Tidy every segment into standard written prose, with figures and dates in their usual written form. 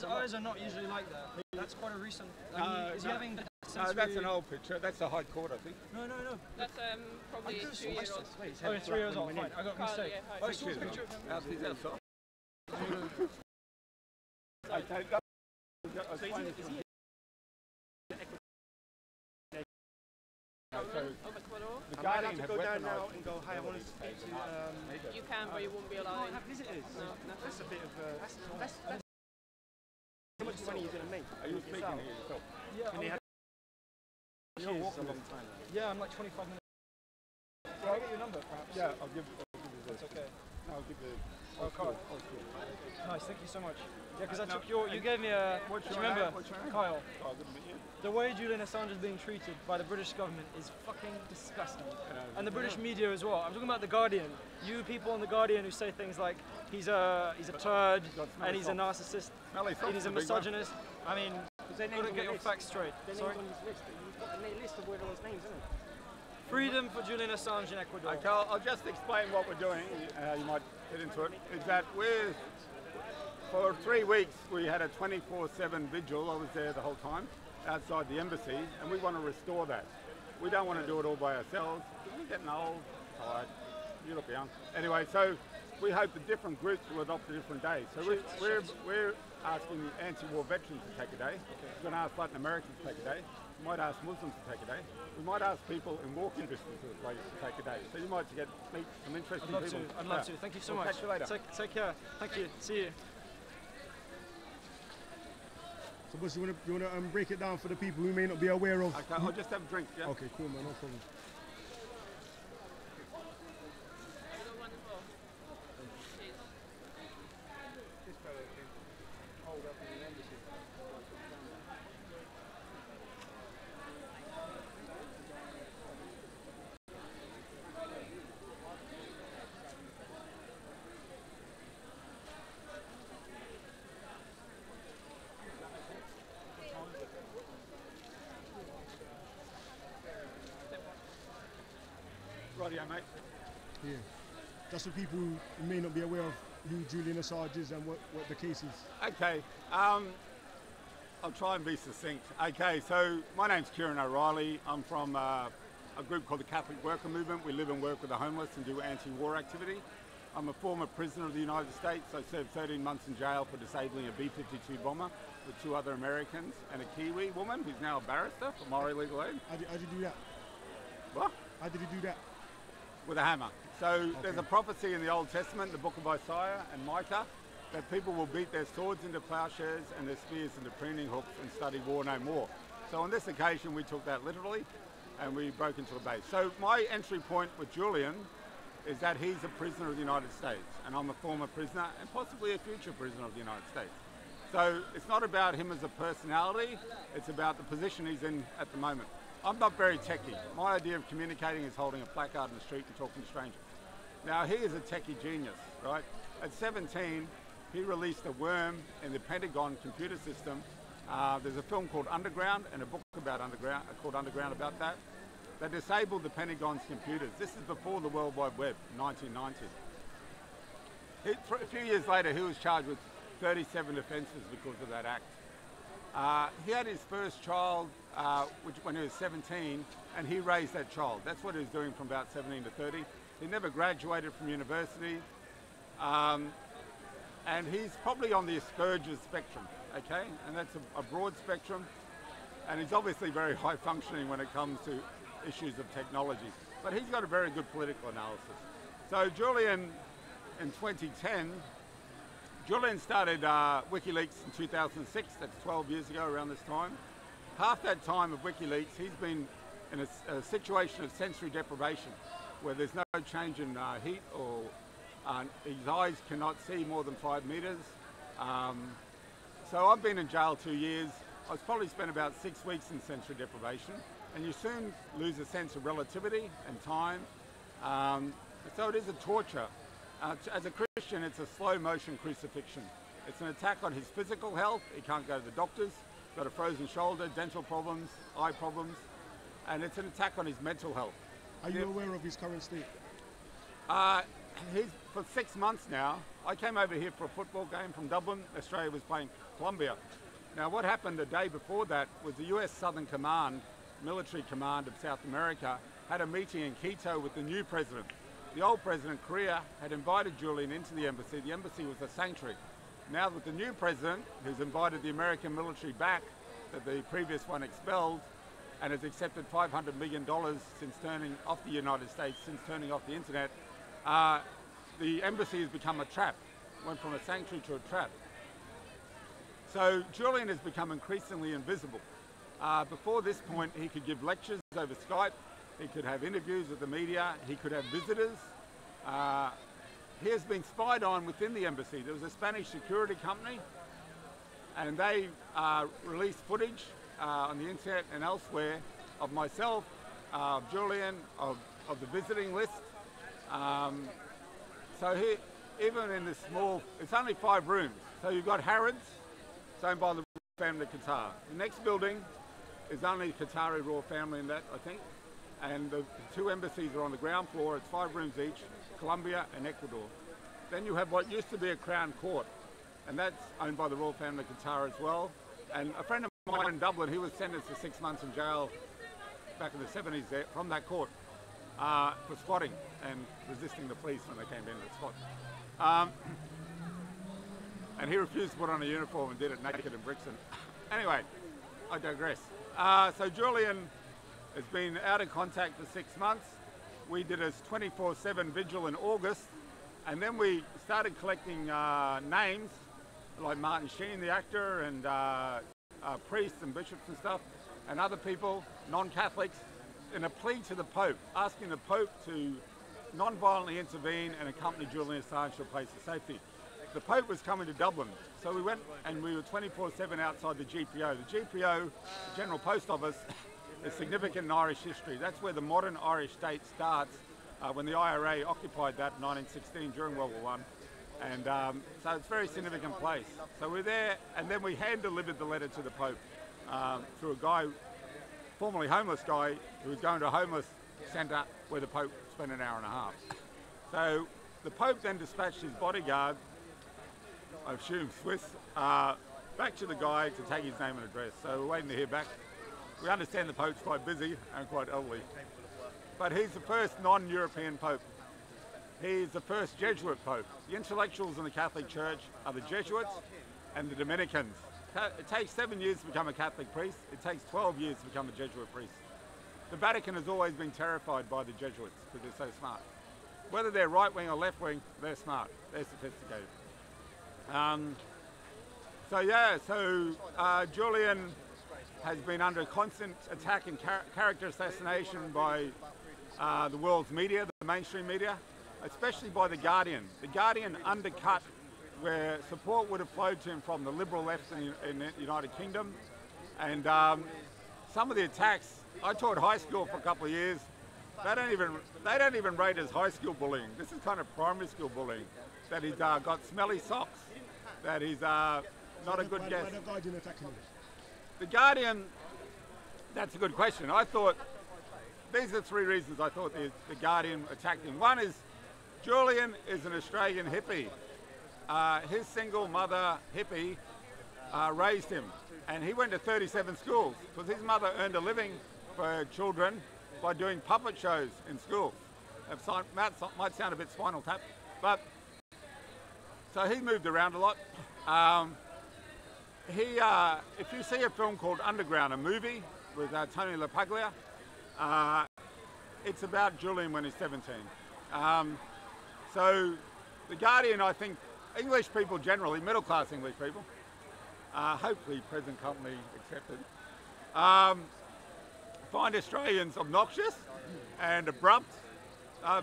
his eyes are not usually like that. That's quite a recent. Is he having? No, that's an old picture. That's the High Court, I think. No. That's probably 2 years old. Oh, 3 years old. Fine, I got a mistake. Yeah, I saw a picture of him. How's his outside? Okay, The Guardian have to go down now and go, hi, I want to speak to... You can, but you won't be allowed. have visitors. No. That's a bit of... That's how much money are you going to make? Are you speaking here yourself? Yeah, You're walking a long time. yeah, I'm like 25 minutes. Can I get your number, perhaps? Yeah, I'll give you this. It's okay. No, I'll give you... Card. Nice, thank you so much. Yeah, because I took you gave me a... What's do your you remember? name? What's your name? Kyle. Oh, good to meet you. The way Julian Assange is being treated by the British government is fucking disgusting. And the British media as well. I'm talking about The Guardian. You people on The Guardian who say things like, he's a turd, and he's a narcissist, and he's a misogynist. I mean, you've got to get your facts straight. Sorry? You've got a list of everyone's names, isn't it? Freedom for Julian Assange in Ecuador. Okay, I'll just explain what we're doing. You might get into it. Is that for 3 weeks we had a 24/7 vigil. I was there the whole time outside the embassy, and we want to restore that. We don't want to do it all by ourselves. We're getting old, tired. You look young. Anyway, so we hope the different groups will adopt a different day. So we're asking the anti-war veterans to take a day. We're going to ask Latin Americans to take a day. We might ask Muslims to take a day. We might ask people in walking distance of the place to take a day. So you might meet some interesting people. I'd love to. Thank you so much. Catch you later. Take care. Thank you. See you. So, boss, you want to break it down for the people who may not be aware of? Okay, I'll just have a drink, yeah? Okay, cool, man, no problem. Rightio, mate. Yeah. Just for people who may not be aware of who Julian Assange is and what the case is. Okay, I'll try and be succinct. Okay, so my name's Cieran O'Reilly. I'm from a group called the Catholic Worker Movement. We live and work with the homeless and do anti-war activity. I'm a former prisoner of the United States. I served 13 months in jail for disabling a B-52 bomber with 2 other Americans and a Kiwi woman who's now a barrister for Maori Legal Aid. How did you do that? What? How did you do that? With a hammer. So there's a prophecy in the Old Testament, the book of Isaiah and Micah, that people will beat their swords into plowshares and their spears into pruning hooks and study war no more. So on this occasion we took that literally and we broke into a base. So my entry point with Julian is that he's a prisoner of the United States and I'm a former prisoner and possibly a future prisoner of the United States. So it's not about him as a personality, it's about the position he's in at the moment. I'm not very techie. My idea of communicating is holding a placard in the street and talking to strangers. Now he is a techie genius, right? At 17, he released a worm in the Pentagon computer system. There's a film called Underground and a book about called Underground about that disabled the Pentagon's computers. This is before the World Wide Web, 1990. A few years later, he was charged with 37 offences because of that act. He had his first child when he was 17, and he raised that child. That's what he was doing from about 17 to 30. He never graduated from university, and he's probably on the Asperger's spectrum, okay? And that's a broad spectrum, and he's obviously very high functioning when it comes to issues of technology. But he's got a very good political analysis. So Julian, in 2010, Julian started WikiLeaks in 2006, that's 12 years ago around this time. Half that time of WikiLeaks, he's been in a situation of sensory deprivation, where there's no change in heat or his eyes cannot see more than 5 meters. So I've been in jail 2 years. I've probably spent about 6 weeks in sensory deprivation, and you soon lose a sense of relativity and time. So it is a torture. As a Christian, it's a slow motion crucifixion. It's an attack on his physical health. He can't go to the doctors, got a frozen shoulder, dental problems, eye problems, and it's an attack on his mental health. Are you aware of his current state? for 6 months now, I came over here for a football game from Dublin. Australia was playing Colombia. Now what happened the day before that was the US Southern Command, military command of South America, had a meeting in Quito with the new president. The old president, Correa, had invited Julian into the embassy. The embassy was a sanctuary. Now with the new president, who's invited the American military back, that the previous one expelled, and has accepted $500 million since turning off the United States, since turning off the internet, the embassy has become a trap, went from a sanctuary to a trap. So Julian has become increasingly invisible. Before this point, he could give lectures over Skype, he could have interviews with the media, he could have visitors. He has been spied on within the embassy. There was a Spanish security company, and they released footage on the internet and elsewhere of myself, of Julian, of the visiting list. So here, even in this small, it's only 5 rooms. So you've got Harrods, it's owned by the royal family of Qatar. The next building is only Qatari royal family in that, I think. And the 2 embassies are on the ground floor. It's 5 rooms each, Colombia and Ecuador. Then you have what used to be a Crown Court, and that's owned by the royal family of Qatar as well. And a friend of mine in Dublin, he was sentenced to 6 months in jail back in the 70s there, from that court for squatting and resisting the police when they came in to squat. And he refused to put on a uniform and did it naked in Brixton. Anyway, I digress. So Julian has been out of contact for 6 months. We did a 24/7 vigil in August, and then we started collecting names like Martin Sheen, the actor, and priests and bishops and stuff, and other people, non-Catholics, in a plea to the Pope, asking the Pope to non-violently intervene and accompany Julian Assange to a place of safety. The Pope was coming to Dublin, so we went and we were 24/7 outside the GPO. The GPO, the General Post Office, is significant in Irish history. That's where the modern Irish state starts, when the IRA occupied that in 1916 during World War I. And so it's a very significant place. So we're there, and then we hand-delivered the letter to the Pope through a guy, formerly homeless guy, who was going to a homeless centre where the Pope spent an hour and a half. So the Pope then dispatched his bodyguard, I assume Swiss, back to the guy to take his name and address. So we're waiting to hear back. We understand the Pope's quite busy and quite elderly. But he's the first non-European Pope. He's the first Jesuit Pope. The intellectuals in the Catholic Church are the Jesuits and the Dominicans. It takes 7 years to become a Catholic priest. It takes 12 years to become a Jesuit priest. The Vatican has always been terrified by the Jesuits because they're so smart. Whether they're right-wing or left-wing, they're smart. They're sophisticated. Julian has been under constant attack and character assassination by the world's media, the mainstream media, especially by The Guardian. The Guardian undercut where support would have flowed to him from the liberal left in the United Kingdom. And some of the attacks, I taught high school for a couple of years, they don't even rate as high school bullying. This is kind of primary school bullying. That he's got smelly socks, that he's not a good guest. Why the Guardian attacking him? The Guardian, that's a good question. I thought, these are 3 reasons I thought the Guardian attacked him. One is, Julian is an Australian hippie. His single mother hippie raised him, and he went to 37 schools because his mother earned a living for children by doing puppet shows in schools. It might sound a bit Spinal Tap, but so he moved around a lot. If you see a film called Underground, a movie with Tony LaPaglia, it's about Julian when he's 17. So The Guardian, I think, English people generally, middle-class English people, hopefully present company accepted, find Australians obnoxious and abrupt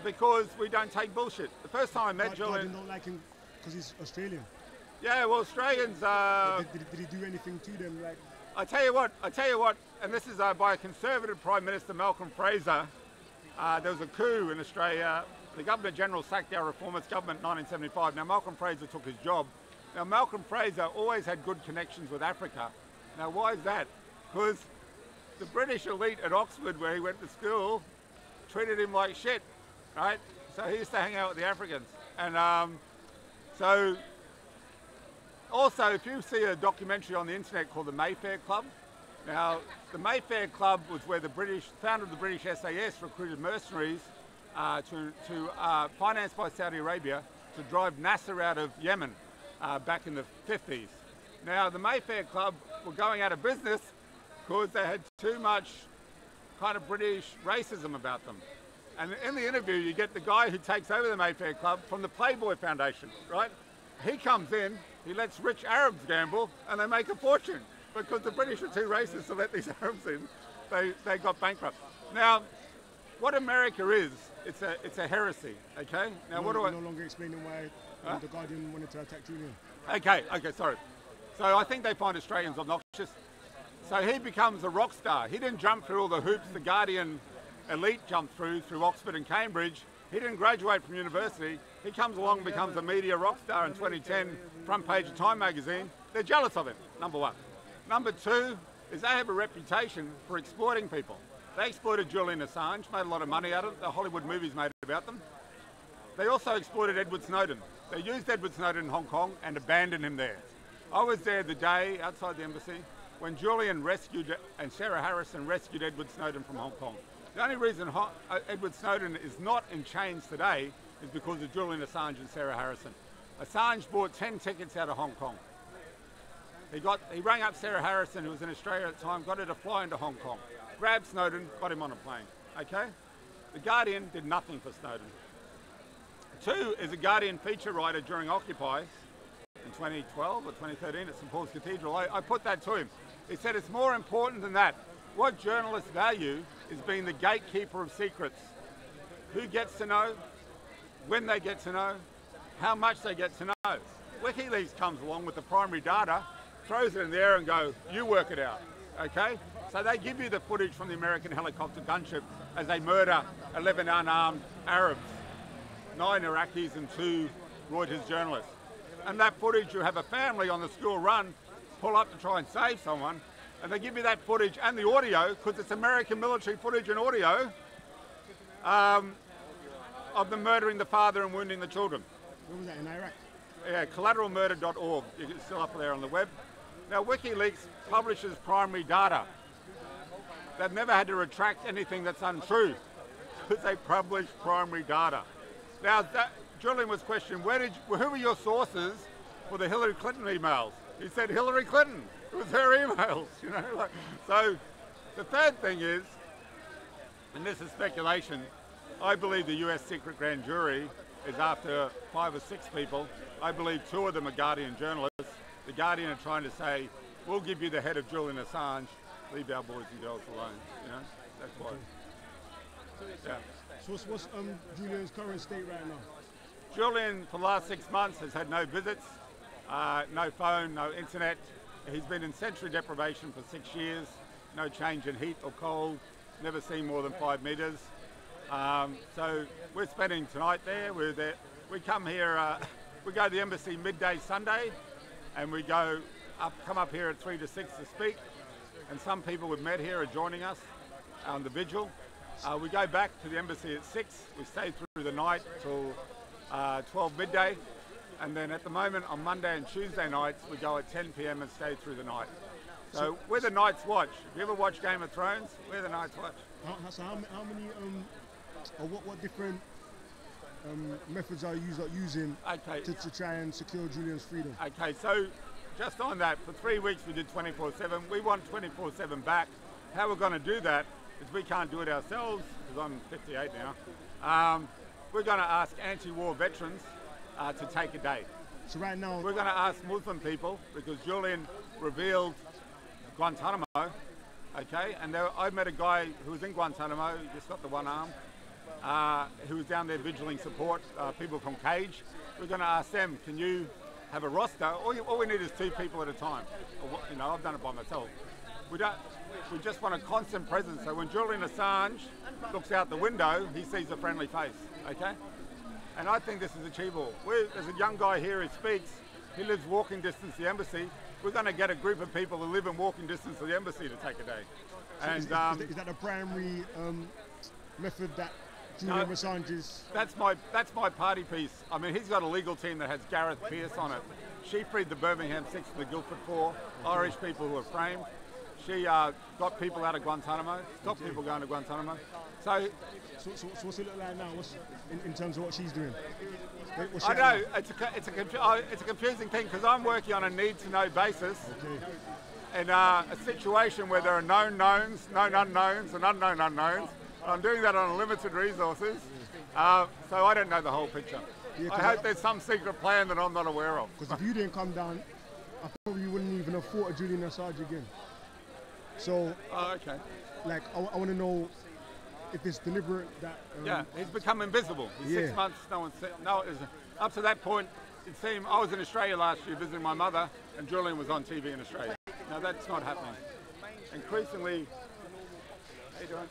because we don't take bullshit. The first time I met Julian... Guardian don't like him because he's Australian. Yeah, well, Australians... Did he do anything to them? Like? I tell you what, and this is by a Conservative Prime Minister, Malcolm Fraser. There was a coup in Australia. The Governor-General sacked our reformist government in 1975. Now, Malcolm Fraser took his job. Now, Malcolm Fraser always had good connections with Africa. Now, why is that? Because the British elite at Oxford, where he went to school, treated him like shit, right? So he used to hang out with the Africans. And so also, if you see a documentary on the internet called the Mayfair Club, now the Mayfair Club was where the founder of the British SAS recruited mercenaries financed by Saudi Arabia to drive Nasser out of Yemen back in the 50s. Now the Mayfair Club were going out of business because they had too much kind of British racism about them. And in the interview you get the guy who takes over the Mayfair Club from the Playboy Foundation, right? He comes in, he lets rich Arabs gamble and they make a fortune because the British are too racist to let these Arabs in. They got bankrupt. Now, what America is, it's a heresy, okay? Now what do I... No longer explaining why the Guardian wanted to attack Julian. Okay, sorry. So I think they find Australians obnoxious. So he becomes a rock star. He didn't jump through all the hoops the Guardian elite jumped through Oxford and Cambridge. He didn't graduate from university. He comes along and becomes a media rock star in 2010, front page of Time magazine. They're jealous of him, number one. Number two is they have a reputation for exploiting people. They exploited Julian Assange, made a lot of money out of it. The Hollywood movies made about them. They also exploited Edward Snowden. They used Edward Snowden in Hong Kong and abandoned him there. I was there the day outside the embassy when Julian and Sarah Harrison rescued Edward Snowden from Hong Kong. The only reason Edward Snowden is not in chains today is because of Julian Assange and Sarah Harrison. Assange bought 10 tickets out of Hong Kong. He rang up Sarah Harrison, who was in Australia at the time, got her to fly into Hong Kong, grabbed Snowden, got him on a plane, okay? The Guardian did nothing for Snowden. Two is a Guardian feature writer during Occupy in 2012 or 2013 at St Paul's Cathedral. I put that to him. He said it's more important than that. What journalists value is being the gatekeeper of secrets. Who gets to know, when they get to know, how much they get to know. WikiLeaks comes along with the primary data, throws it in the air and go, you work it out, okay? So they give you the footage from the American helicopter gunship as they murder 11 unarmed Arabs, 9 Iraqis and 2 Reuters journalists. And that footage, you have a family on the school run, pull up to try and save someone, and they give you that footage and the audio, because it's American military footage and audio, of them murdering the father and wounding the children. Where was that, in Iraq? Yeah, collateralmurder.org, it's still up there on the web. Now WikiLeaks publishes primary data. They've never had to retract anything that's untrue, because they publish primary data. Now, Julian was questioned, who were your sources for the Hillary Clinton emails? He said Hillary Clinton. It was her emails, you know. So the third thing is, and this is speculation, I believe the US secret grand jury is after 5 or 6 people. I believe 2 of them are Guardian journalists. The Guardian are trying to say, we'll give you the head of Julian Assange, leave our boys and girls alone, you know. That's why. Yeah. So what's Julian's current state right now? Julian, for the last 6 months, has had no visits, no phone, no internet. He's been in sensory deprivation for 6 years, no change in heat or cold, never seen more than 5 metres. So we're spending tonight there. We come here, we go to the embassy midday Sunday, and we come up here at 3 to 6 to speak. And some people we've met here are joining us on the vigil. We go back to the embassy at 6. We stay through the night till 12 midday. And then at the moment on Monday and Tuesday nights, we go at 10 p.m. and stay through the night. So we're the Night's Watch. If you ever watch Game of Thrones, we're the Night's Watch. So how many, or what different methods are you using to try and secure Julian's freedom? Okay, so just on that, for 3 weeks we did 24/7. We want 24/7 back. How we're going to do that is we can't do it ourselves, because I'm 58 now. We're going to ask anti-war veterans to take a day. So right now... We're going to ask Muslim people, because Julian revealed Guantanamo, okay? And I met a guy who was in Guantanamo, he just got the one arm, who was down there vigiling support, people from Cage. We're going to ask them, can you have a roster? All we need is 2 people at a time. You know, I've done it by myself. We just want a constant presence, so when Julian Assange looks out the window, he sees a friendly face, okay? And I think this is achievable. There's a young guy here who speaks, he lives walking distance to the embassy. We're going to get a group of people who live in walking distance to the embassy to take a day. So and is that a primary method that Julian Assange's. That's my party piece. I mean, he's got a legal team that has Gareth Pearce on it. She freed the Birmingham Six and the Guildford Four, Irish people who were framed. She got people out of Guantanamo, stopped people going to Guantanamo. So what's it look like now? What's in terms of what she's doing? I know it's a confusing thing because I'm working on a need-to-know basis. Okay. In a situation where there are known knowns, known unknowns, and unknown unknowns. I'm doing that on limited resources, so I don't know the whole picture. Yeah, I hope there's some secret plan that I'm not aware of. Because if you didn't come down, I probably wouldn't even have thought of Julian Assange again. So, okay. Like, I want to know if it's deliberate that... yeah, he's become invisible. He's 6 months, no one said... No, up to that point, it seemed... I was in Australia last year visiting my mother, and Julian was on TV in Australia. Now, that's not happening. Increasingly... How you doing?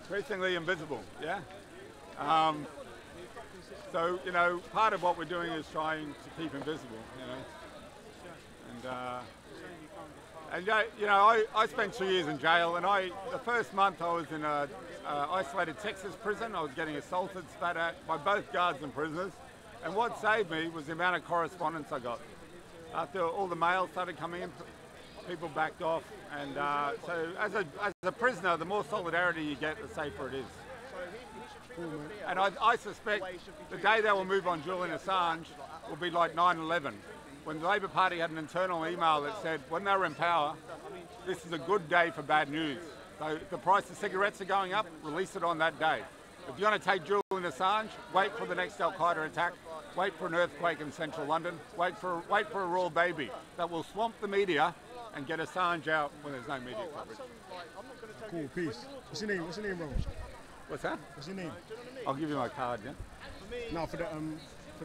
Increasingly invisible, yeah? So, you know, part of what we're doing is trying to keep invisible, you know? And you know, I spent 2 years in jail, and the first month I was in a isolated Texas prison. I was getting assaulted, spat at by both guards and prisoners. And what saved me was the amount of correspondence I got. After all the mail started coming in, people backed off. And so as a prisoner, the more solidarity you get, the safer it is. And I suspect the day they will move on Julian Assange will be like 9/11. When the Labor Party had an internal email that said, when they were in power, this is a good day for bad news. So if the price of cigarettes are going up, release it on that day. If you want to take Julian Assange, wait for the next Al-Qaeda attack, wait for an earthquake in central London, wait for a royal baby that will swamp the media and get Assange out when there's no media coverage. Cool, peace. What's your name, bro? What's that? What's your name? I'll give you my card, yeah? No, for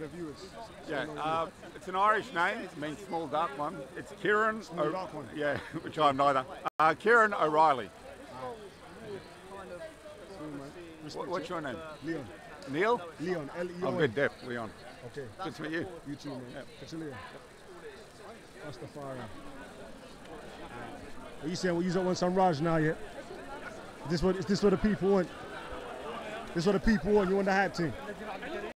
the viewers. Yeah, it's an Irish name. It means small dark one. It's Cieran. Small dark one. Yeah, which I'm neither. Cieran O'Reilly. What's your name? Leon. Neil? Leon. L-E-O-N. I'm good, deaf. Leon. Okay. Good to meet you. You too, man. Yep. Catch you later. That's the fire. Are you saying you don't want some Raj now yet? Is this what the people want? This is what the people want. You want the hat team?